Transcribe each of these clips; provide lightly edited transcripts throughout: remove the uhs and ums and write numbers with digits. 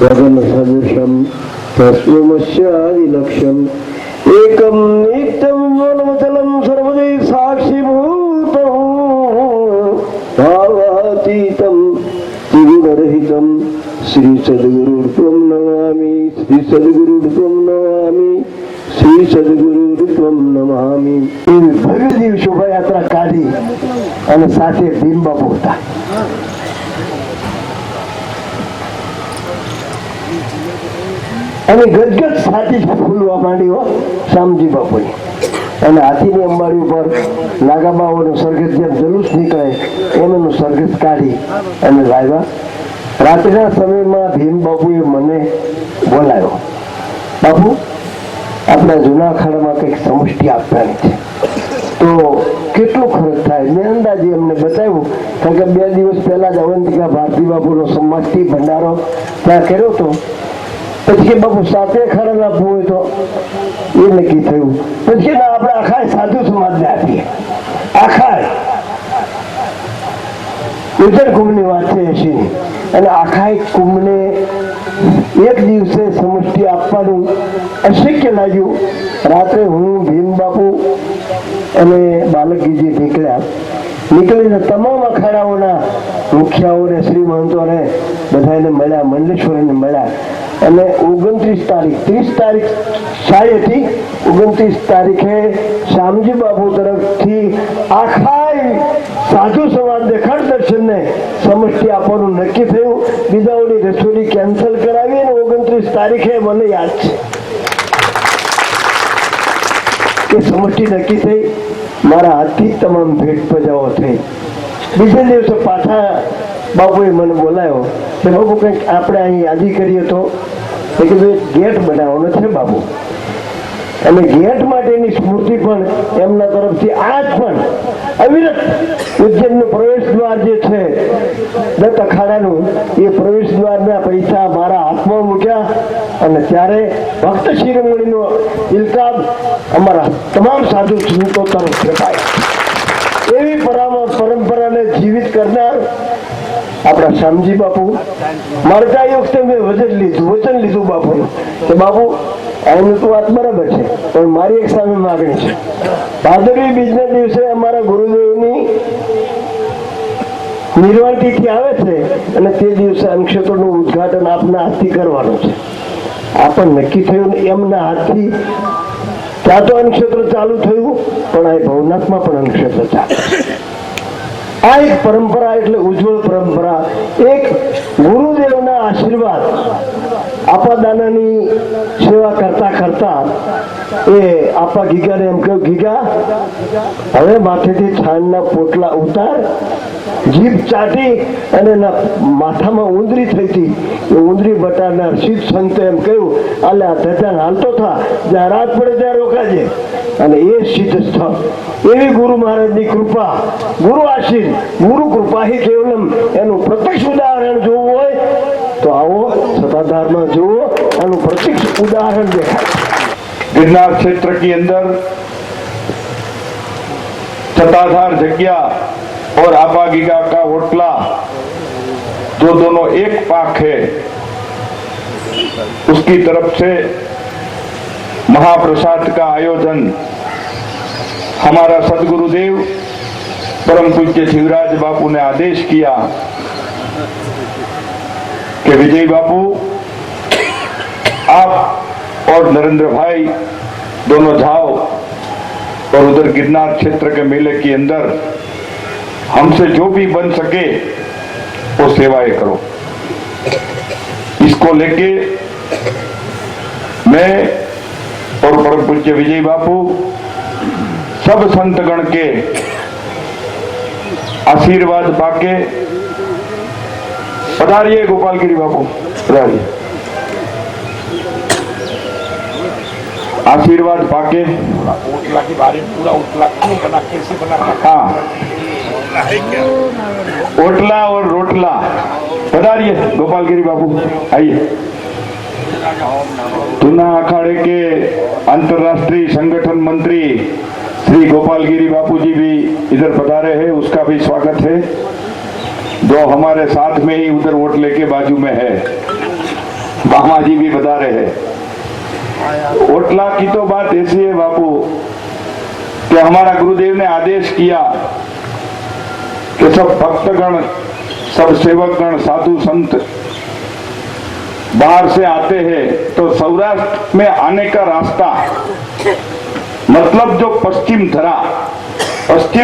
गगन सदृशं तस्मस्यादिलक्ष्यम् एकं नित्यं ज्वलनचलं सर्वदै साक्षिभूतं भावातीतं त्रिगुणरहितं श्री सद्गुरुत्वं नमामि श्री सद्गुरुत्वं नमामि श्री सद्गुरुत्वं नमामि। भव्य दिव्य शोभायात्रा काढी અને સાથે ભીમ બાપુ હતા। અને ગદગદ છાતી ફૂલવા માંડી શામજી બાપુની અને હાથીની અંબાડી ઉપર નાગાબાઓનું સરઘસ જેમ જલુસ નીકળે એનું સરઘસ કાઢી અને લાવ્યા। રાત્રિના સમયમાં ભીમ બાપુએ મને બોલાવ્યો, બાપુ આપણા જૂના અખાડામાં કંઈક સમષ્ટિ આપવાની છે, તો કેટલો ખર્ચ થાય? મેં અંદાજે એમને બતાવ્યું, કારણ કે 2 દિવસ પહેલા જ અવંતિકા ભારતી બાપુનો સમષ્ટિ ભંડારો ત્યાં કર્યો હતો। પછી કે બાપુ 7 અખાડા આપવું હોય તો એ નક્કી થયું। પછી ના આપણે આખા સાધુ સમાજને આપીએ, આખા ઉત્તર કુંભની વાત છે 80ની, અને આખા કુંભને એક દિવસે સમષ્ટિ આપવાનું અશક્ય લાગ્યું। રાત્રે હું ભીમ બાપુ અને બાલકજીજી નીકળીને તમામ અખાડાઓના મુખિયાઓને શ્રીમંતોને બધાને મળ્યા, મંડલેશ્વરીને મળ્યા અને 29 તારીખ 30 તારીખ શાહી હતી, 29 તારીખે શામજી બાપુ તરફથી આખા સાધુ સમાજને ખડ દર્શનને સમષ્ટિ આપવાનું નક્કી થયું। બીજાઓની રસોઈ કેન્સલ કરાવી અને 29 તારીખે મને યાદ છે એ સમષ્ટિ નક્કી થઈ। મારા હાથથી તમામ ભેટ પજાઓ થઈ। બીજે દિવસે પાછા બાપુએ મને બોલાયો કે બાપુ કંઈક આપણે અહીં યાદી કરીએ તો કીધું ગેટ બનાવવાનો છે બાપુ, અને ગેટ માટેની સ્મૃતિ પણ એમના તરફથી આજ પણ અવિરત ઉજ્જૈનનું પ્રવેશ દ્વાર જે છે દત્ત અખાડાનું, એ પ્રવેશ દ્વારના પૈસા મારા હાથમાં મૂક્યા અને ત્યારે ભક્ત શિરોમણીનો ઇલકાબ અમારા તમામ સાધુ સંતો તરફ અપાયા। એવી પરંપરાને જીવિત કરનાર આપણા શામજી બાપુ। મારે ત્યાં એ વખતે મેં વચન લીધું બાપુનું કે બાપુ એમની તો વાત બરાબર છે, પણ મારી એક સામે માગણી છે। ભાદરવી બીજના દિવસે અમારા ગુરુદેવની નિર્વાણ તિથિ આવે છે અને તે દિવસે અન્નક્ષેત્રનું ઉદઘાટન આપના હાથથી કરવાનું છે। આ પણ નક્કી થયું ને એમના હાથથી। ત્યાં તો અન્નક્ષેત્ર ચાલુ થયું, પણ આ ભવનાથમાં પણ અન્નક્ષેત્ર ચાલે। આ એક પરંપરા, એટલે ઉજ્જવળ પરંપરા। એક ગુરુદેવના આશીર્વાદ આપા દાનાની સેવા કરતા કરતા એ આપા ગીગાને એમ કહ્યું, ગીગા હવે માથેથી છાણના પોટલા ઉતાર। જીભ ચાટી અને એના માથામાં ઉંદરી થઈ હતી, એ ઉંદરી બટાડનાર સિદ્ધ સંતે એમ કહ્યું, આલે આ ધજાન હાલતો થા, જ્યાં રાત પડે ત્યાં રોકાજે। અને એ સિદ્ધ સ્થળ, એવી ગુરુ મહારાજની કૃપા, ગુરુ આશીર્ ગુરુ કૃપા હી કેવલમ, એનું પ્રત્યક્ષ ઉદાહરણ જોવું હોય તો આવો સતાધારમાં જુઓ, એનું પ્રત્યક્ષ ઉદાહરણ દેખાય। गिरनार क्षेत्र के अंदर सताधार जग्या और आपा गीगा का होटला जो दोनों एक पाक है, उसकी तरफ से महाप्रसाद का आयोजन हमारा सदगुरुदेव परम पूज्य शिवराज बापू ने आदेश किया कि विजय बापू आप और नरेंद्र भाई दोनों जाओ और उधर गिरनार क्षेत्र के मेले के अंदर हमसे जो भी बन सके वो सेवाएं करो। इसको लेके मैं और परम पूज्य विजय बापू सब संतगण के आशीर्वाद पाके पधारिए गोपालगिरी बापू, पधारिए। आशीर्वाद पाके ओटला की बारी पूरा ओटला क्यों बना, कैसे बना? हाँ, ओटला और रोटला। पधारिए गोपालगिरी बाबू, आइए। जूना अखाड़े के अंतर्राष्ट्रीय संगठन मंत्री श्री गोपालगिरी बापू जी भी इधर पधारे हैं, उसका भी स्वागत है, जो हमारे साथ में ही उधर ओटले के बाजू में है। मामा जी भी बता रहे हैं। ओटला की तो बात ऐसी है बापू कि हमारा गुरुदेव ने आदेश किया कि सब भक्तगण, सब सेवकगण, साधु संत बाहर से आते हैं तो सौराष्ट्र में आने का रास्ता, मतलब जो पश्चिम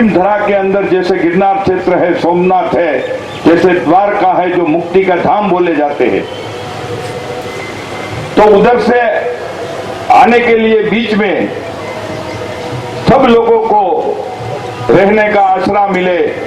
धरा के अंदर जैसे गिरनार क्षेत्र है, सोमनाथ है, जैसे द्वारका है जो मुक्ति का धाम बोले जाते हैं, तो उधर से आने के लिए बीच में सब लोगों को रहने का आसरा मिले,